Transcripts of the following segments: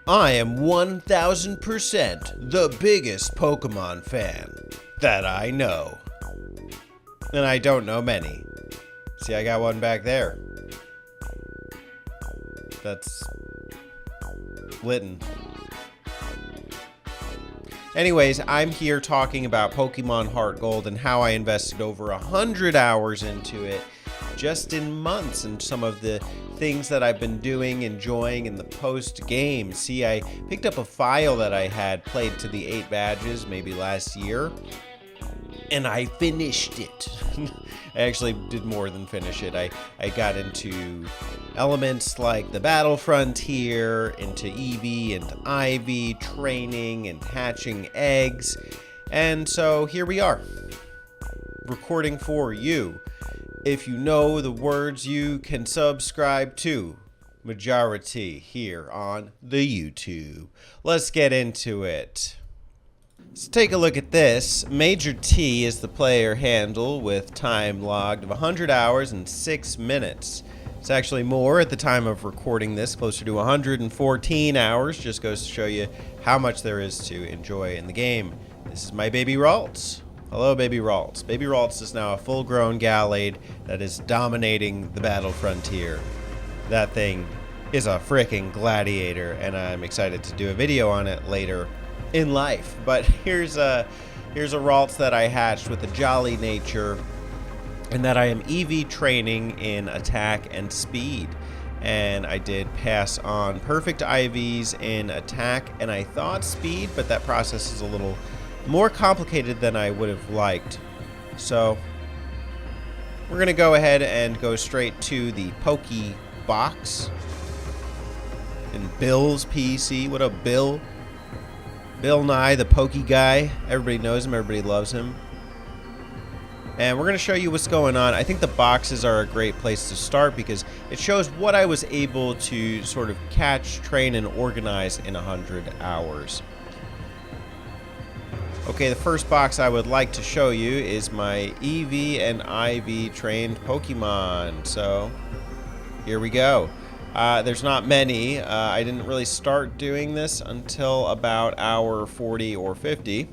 I am 1000% the biggest Pokemon fan that I know. And I don't know many. See, I got one back there. That's Litten. Anyways, I'm here talking about Pokemon Heart Gold and how I invested over 100 hours into it just in months, and some of the things that I've been doing, enjoying in the post-game. See, I picked up a file that I had played to the 8 badges maybe last year, and I finished it. I actually did more than finish it. I got into elements like the Battle Frontier, into EV and IV, training and hatching eggs. And so here we are, recording for you. If you know the words, you can subscribe to Majora T here on the YouTube. Let's get into it. Let's take a look at this. Major T is the player handle with time logged of 100 hours and 6 minutes. It's actually more at the time of recording this, closer to 114 hours. Just goes to show you how much there is to enjoy in the game. This is my baby Ralts. Hello, baby Ralts. Baby Ralts is now a full-grown Gallade that is dominating the Battle Frontier. That thing is a freaking gladiator, and I'm excited to do a video on it later in life. But here's a Ralts that I hatched with a jolly nature, and that I am EV training in attack and speed. And I did pass on perfect IVs in attack, and I thought speed, but that process is a little more complicated than I would have liked. So we're gonna go ahead and go straight to the Pokebox in Bill's PC. What up, Bill? Bill Nye, the Poke guy. Everybody knows him, everybody loves him. And we're going to show you what's going on. I think the boxes are a great place to start because it shows what I was able to sort of catch, train, and organize in 100 hours. Okay, the first box I would like to show you is my EV and IV trained Pokemon. So here we go. There's not many. I didn't really start doing this until about hour 40 or 50.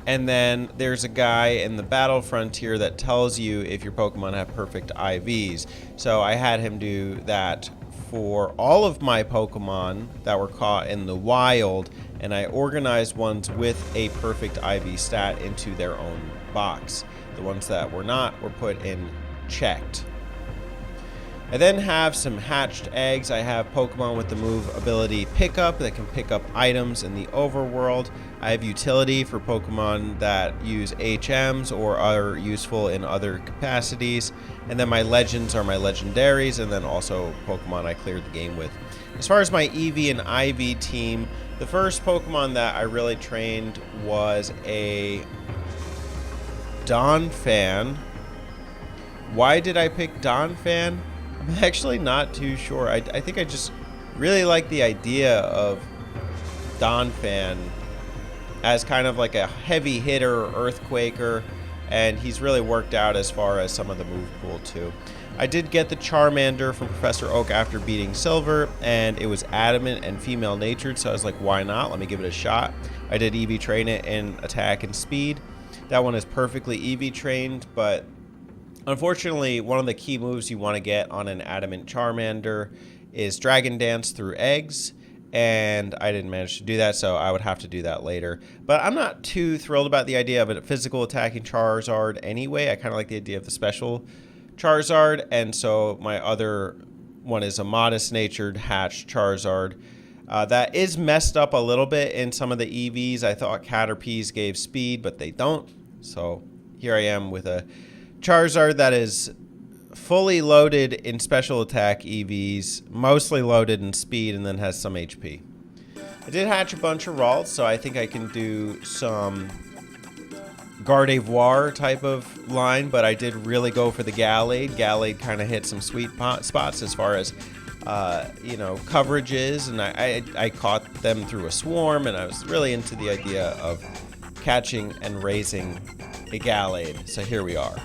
And then there's a guy in the Battle Frontier that tells you if your Pokemon have perfect IVs. So I had him do that for all of my Pokemon that were caught in the wild, and I organized ones with a perfect IV stat into their own box. The ones that were not were put in checked. I then have some hatched eggs. I have Pokemon with the move ability Pickup that can pick up items in the overworld. I have utility for Pokemon that use HMs or are useful in other capacities. And then my legends are my legendaries, and then also Pokemon I cleared the game with. As far as my EV and IV team, the first Pokemon that I really trained was a Donphan. Why did I pick Donphan? I'm actually not too sure. I think I just really like the idea of Donphan as kind of like a heavy hitter or earthquaker, and he's really worked out as far as some of the move pool too. I did get the Charmander from Professor Oak after beating Silver, and it was adamant and female natured, so I was like, why not? Let me give it a shot. I did EV train it in attack and speed. That one is perfectly EV trained, but unfortunately, one of the key moves you want to get on an adamant Charmander is Dragon Dance through eggs, and I didn't manage to do that, so I would have to do that later. But I'm not too thrilled about the idea of a physical attacking Charizard anyway. I kind of like the idea of the special Charizard, and so my other one is a modest-natured hatched Charizard. That is messed up a little bit in some of the EVs. I thought Caterpies gave speed, but they don't. So here I am with a Charizard that is fully loaded in special attack EVs, mostly loaded in speed, and then has some HP. I did hatch a bunch of Ralts, so I think I can do some Gardevoir type of line, but I did really go for the Gallade. Gallade kind of hit some sweet spots as far as coverages, and I caught them through a swarm, and I was really into the idea of catching and raising a Gallade. So here we are.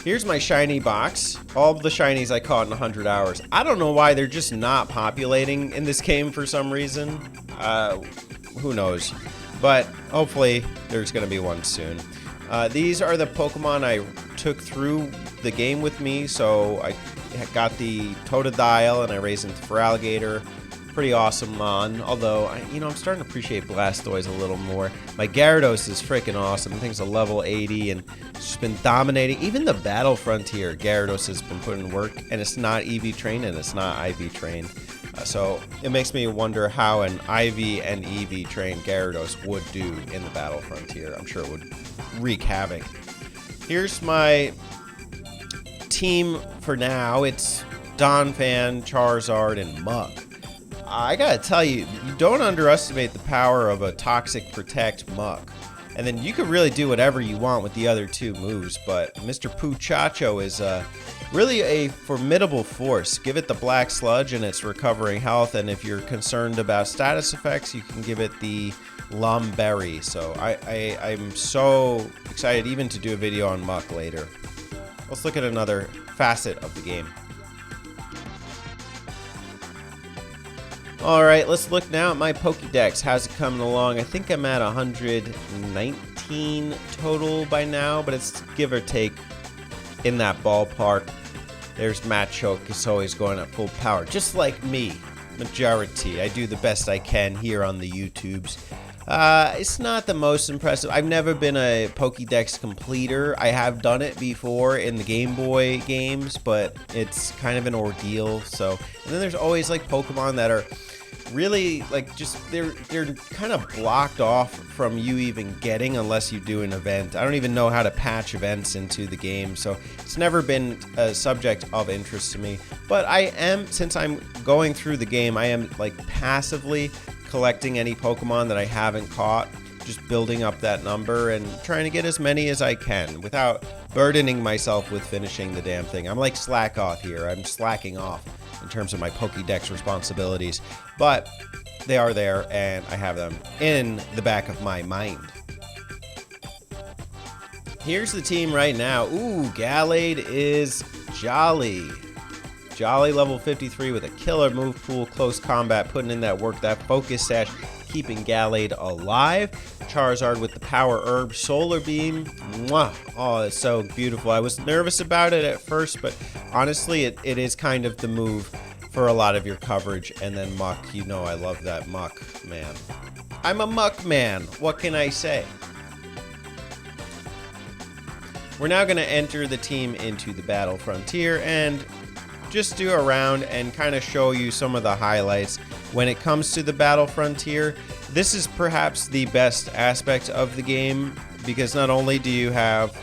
Here's my shiny box. All the shinies I caught in 100 hours. I don't know why they're just not populating in this game for some reason. Who knows? But hopefully there's going to be one soon. These are the Pokemon I took through the game with me. So I got the Totodile and I raised into Feraligatr. Pretty awesome Mon, although I'm starting to appreciate Blastoise a little more. My Gyarados is freaking awesome. I think it's a level 80 and it's been dominating. Even the Battle Frontier, Gyarados has been putting work, and it's not EV trained and it's not IV trained. So it makes me wonder how an IV and EV trained Gyarados would do in the Battle Frontier. I'm sure it would wreak havoc. Here's my team for now. It's Donphan, Charizard, and Muk. I gotta tell you, you don't underestimate the power of a Toxic Protect Muk. And then you can really do whatever you want with the other two moves, but Mr. Poochacho is really a formidable force. Give it the Black Sludge and it's recovering health, and if you're concerned about status effects, you can give it the Lumberry. So I'm so excited even to do a video on Muk later. Let's look at another facet of the game. Alright, let's look now at my Pokedex. How's it coming along? I think I'm at 119 total by now, but it's give or take in that ballpark. There's Machoke, is always going at full power, just like me, Majora T. I do the best I can here on the YouTubes. It's not the most impressive. I've never been a Pokédex completer. I have done it before in the Game Boy games, but it's kind of an ordeal. So, and then there's always like Pokemon that are really like just they're kind of blocked off from you even getting unless you do an event. I don't even know how to patch events into the game, so it's never been a subject of interest to me. But I am, since I'm going through the game, I am like passively collecting any Pokemon that I haven't caught, just building up that number and trying to get as many as I can without burdening myself with finishing the damn thing. I'm like slack off here. I'm slacking off in terms of my Pokédex responsibilities, but they are there and I have them in the back of my mind. Here's the team right now. Ooh, Gallade is Jolly. Jolly level 53 with a killer move pool, close combat, putting in that work, that focus sash, keeping Gallade alive. Charizard with the power herb, Solar Beam. Mwah. Oh, it's so beautiful. I was nervous about it at first, but honestly, it is kind of the move for a lot of your coverage. And then Muk, you know I love that Muk, man. I'm a Muk man. What can I say? We're now going to enter the team into the Battle Frontier and just do a round and kind of show you some of the highlights when it comes to the Battle Frontier. This is perhaps the best aspect of the game because not only do you have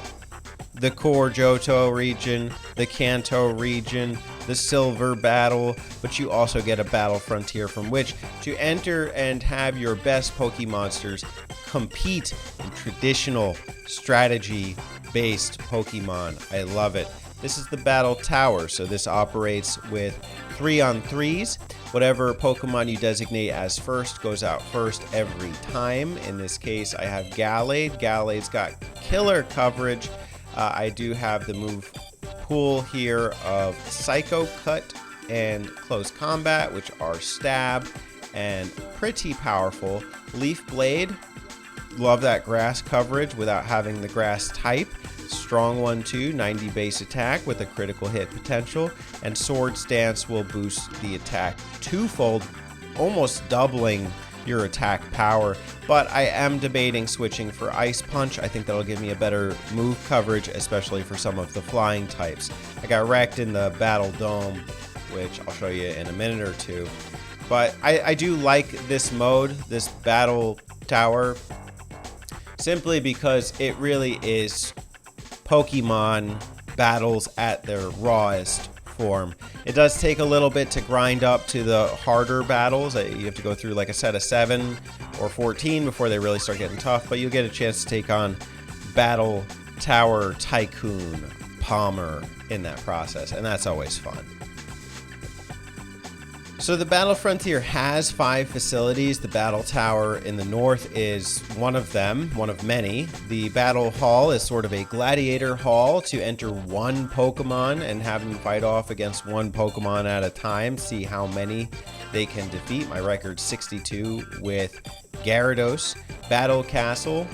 the core Johto region, the Kanto region, the Silver Battle, but you also get a Battle Frontier from which to enter and have your best Pokemonsters compete in traditional strategy-based Pokemon. I love it. This is the Battle Tower, so this operates with 3-on-3s. Whatever Pokemon you designate as first goes out first every time. In this case, I have Gallade. Gallade's got killer coverage. I do have the move pool here of Psycho Cut and Close Combat, which are stab and pretty powerful. Leaf Blade, love that grass coverage without having the grass type. Strong one too, 90 base attack with a critical hit potential, and Sword Stance will boost the attack twofold, almost doubling your attack power. But I am debating switching for Ice Punch. I think that'll give me a better move coverage, especially for some of the flying types. I got wrecked in the Battle Dome, which I'll show you in a minute or two. But I do like this mode, this Battle Tower, simply because it really is Pokemon battles at their rawest form. It does take a little bit to grind up to the harder battles. You have to go through like a set of 7 or 14 before they really start getting tough, but you'll get a chance to take on Battle Tower Tycoon Palmer in that process, and that's always fun. So the Battle Frontier has 5 facilities. The Battle Tower in the north is one of them, one of many. The Battle Hall is sort of a gladiator hall to enter one Pokemon and have them fight off against one Pokemon at a time, see how many they can defeat. My record's 62 with Gyarados. Battle Castle,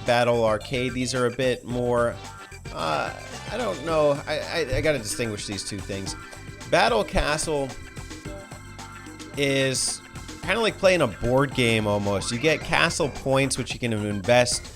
Battle Arcade, these are a bit more, I don't know, I gotta distinguish these two things. Battle Castle is kind of like playing a board game almost. You get castle points which you can invest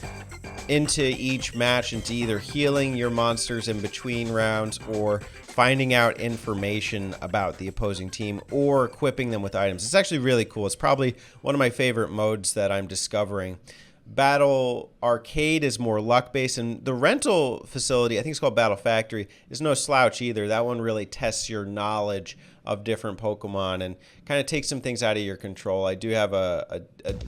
into each match, into either healing your monsters in between rounds or finding out information about the opposing team or equipping them with items. It's actually really cool. It's probably one of my favorite modes that I'm discovering. Battle Arcade is more luck-based, and the rental facility, I think it's called Battle Factory, is no slouch either. That one really tests your knowledge of different Pokemon and kind of takes some things out of your control. I do have a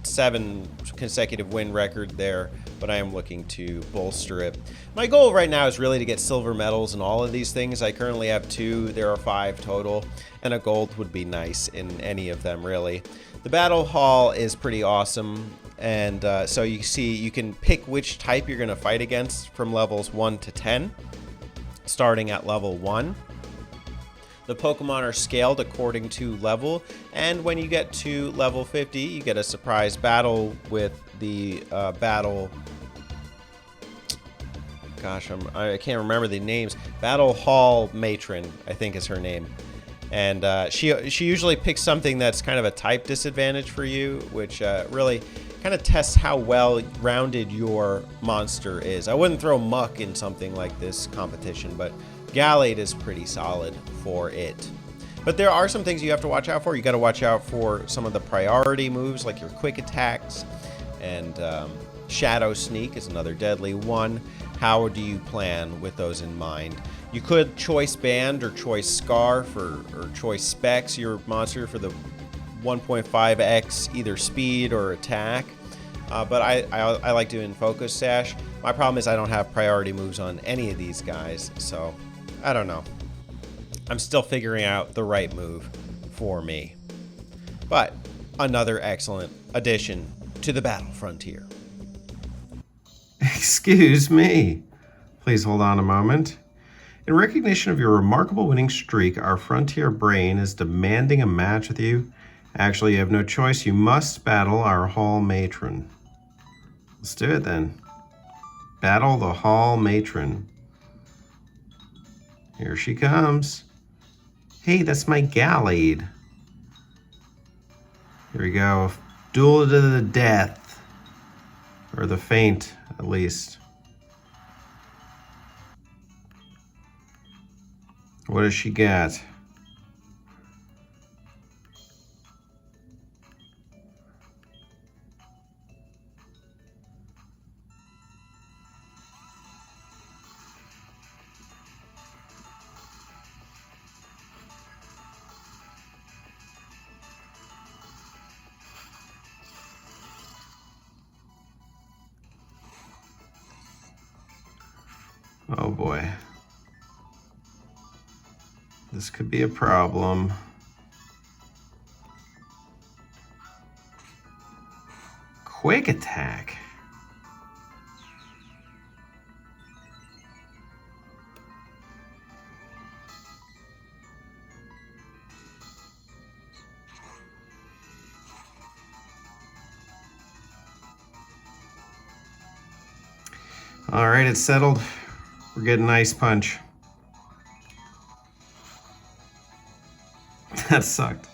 7 consecutive win record there, but I am looking to bolster it. My goal right now is really to get silver medals in all of these things. I currently have 2. There are 5 total, and a gold would be nice in any of them, really. The Battle Hall is pretty awesome. And so you see, you can pick which type you're going to fight against from levels 1 to 10, starting at level 1. The Pokemon are scaled according to level, and when you get to level 50, you get a surprise battle with the battle... Gosh, I can't remember the names. Battle Hall Matron, I think is her name. And she usually picks something that's kind of a type disadvantage for you, which really kind of tests how well-rounded your monster is. I wouldn't throw Muck in something like this competition, but Gallade is pretty solid for it. But there are some things you have to watch out for. You got to watch out for some of the priority moves, like your quick attacks, and Shadow Sneak is another deadly one. How do you plan with those in mind? You could choice Band or choice Scarf or choice Specs your monster for the 1.5x either speed or attack, but I like doing Focus Sash. My problem is I don't have priority moves on any of these guys, so I don't know. I'm still figuring out the right move for me. But another excellent addition to the Battle Frontier. Excuse me. Please hold on a moment. In recognition of your remarkable winning streak, our Frontier Brain is demanding a match with you. Actually, you have no choice. You must battle our Hall Matron. Let's do it then. Battle the Hall Matron. Here she comes. Hey, that's my Gallade. Here we go. Duel to the death. Or the faint, at least. What does she got? Oh boy. This could be a problem. Quick attack. All right, it's settled. We're getting Ice Punch. That sucked.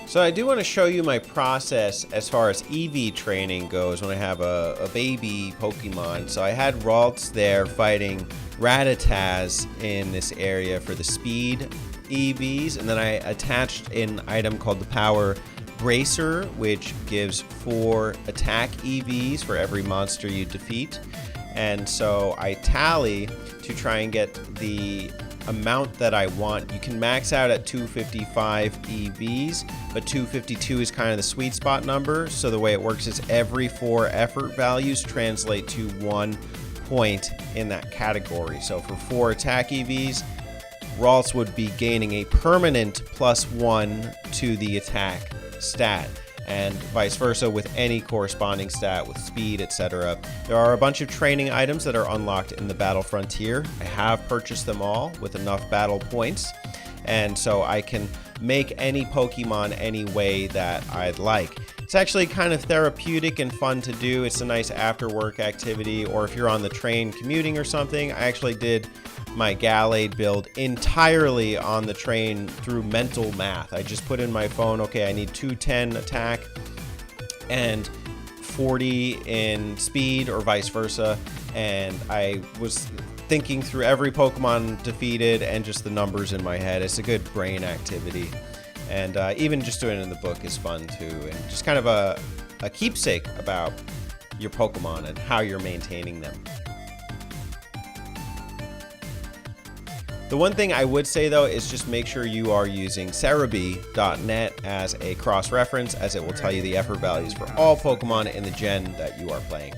So I do want to show you my process as far as EV training goes when I have a baby Pokemon. So I had Ralts there fighting Rattatas in this area for the speed EVs, and then I attached an item called the Power Bracer, which gives 4 attack EVs for every monster you defeat. And so I tally to try and get the amount that I want. You can max out at 255 EVs, but 252 is kind of the sweet spot number. So the way it works is every 4 effort values translate to 1 point in that category. So for 4 attack EVs, Ralts would be gaining a permanent +1 to the attack stat, and vice versa with any corresponding stat with speed, etc. There are a bunch of training items that are unlocked in the Battle Frontier. I have purchased them all with enough battle points, and so I can make any Pokemon any way that I'd like. It's actually kind of therapeutic and fun to do. It's a nice after work activity, or if you're on the train commuting or something. I actually did my Gallade build entirely on the train through mental math. I just put in my phone, okay, I need 210 attack and 40 in speed, or vice versa, and I was thinking through every Pokemon defeated and just the numbers in my head. It's a good brain activity, and even just doing it in the book is fun too, and just kind of a keepsake about your Pokemon and how you're maintaining them. The one thing I would say though is just make sure you are using Cerebi.net as a cross-reference, as it will tell you the effort values for all Pokemon in the gen that you are playing.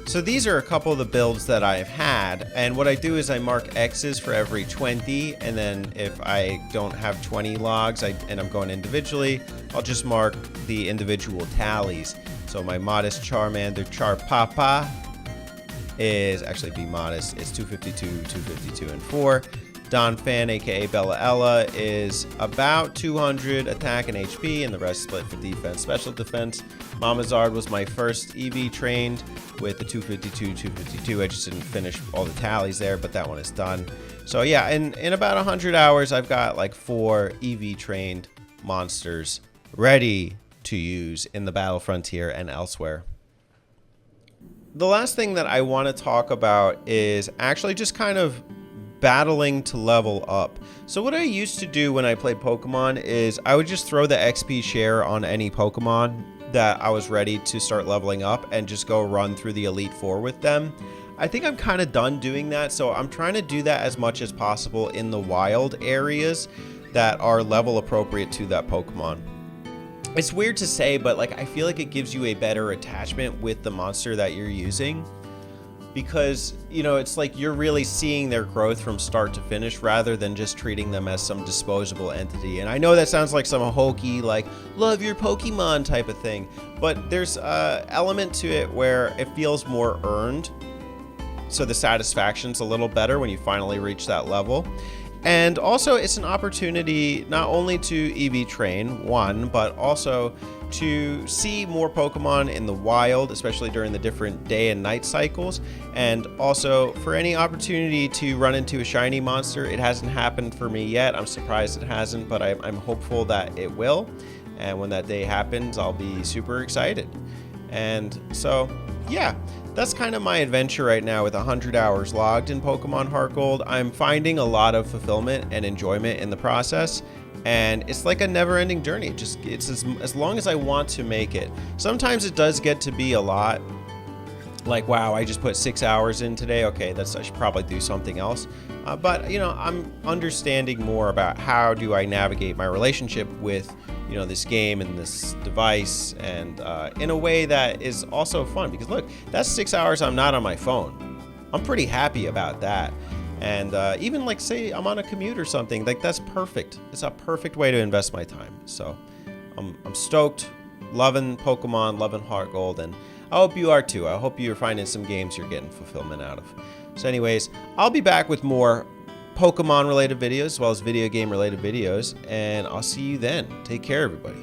So these are a couple of the builds that I've had, and what I do is I mark X's for every 20, and then if I don't have 20 logs and I'm going individually, I'll just mark the individual tallies. So my Modest Charmander Charpapa is actually be modest. It's 252, 252, and 4. Donphan, aka Bella Ella, is about 200 attack and HP, and the rest split for defense, special defense. Mamazard was my first EV trained with the 252, 252. I just didn't finish all the tallies there, but that one is done. So yeah, in about 100 hours, I've got like 4 EV trained monsters ready to use in the Battle Frontier and elsewhere. The last thing that I want to talk about is actually just kind of battling to level up. So what I used to do when I played Pokemon is I would just throw the XP share on any Pokemon that I was ready to start leveling up and just go run through the Elite Four with them. I think I'm kind of done doing that, so I'm trying to do that as much as possible in the wild areas that are level appropriate to that Pokemon. It's weird to say, but like I feel like it gives you a better attachment with the monster that you're using, because you know it's like you're really seeing their growth from start to finish rather than just treating them as some disposable entity. And I know that sounds like some hokey like love your Pokemon type of thing, but there's a element to it where it feels more earned, so the satisfaction's a little better when you finally reach that level. And also it's an opportunity not only to EV train, one, but also to see more Pokemon in the wild, especially during the different day and night cycles, and also for any opportunity to run into a shiny monster. It hasn't happened for me yet. I'm surprised it hasn't, but I'm hopeful that it will. And when that day happens, I'll be super excited. And so, yeah, that's kind of my adventure right now with 100 hours logged in Pokemon Heart Gold. I'm finding a lot of fulfillment and enjoyment in the process, and it's like a never-ending journey. It's as long as I want to make it. Sometimes it does get to be a lot. Like, wow, I just put 6 hours in today. Okay, I should probably do something else. But you know, I'm understanding more about how do I navigate my relationship with this game and this device, and in a way that is also fun, because look, that's 6 hours I'm not on my phone. I'm pretty happy about that. And even like say I'm on a commute or something, like that's perfect. It's a perfect way to invest my time. So I'm stoked, loving Pokemon, loving Heart Gold, and I hope you are too. I hope you're finding some games you're getting fulfillment out of. So anyways, I'll be back with more Pokemon related videos as well as video game related videos, and I'll see you then. Take care, everybody.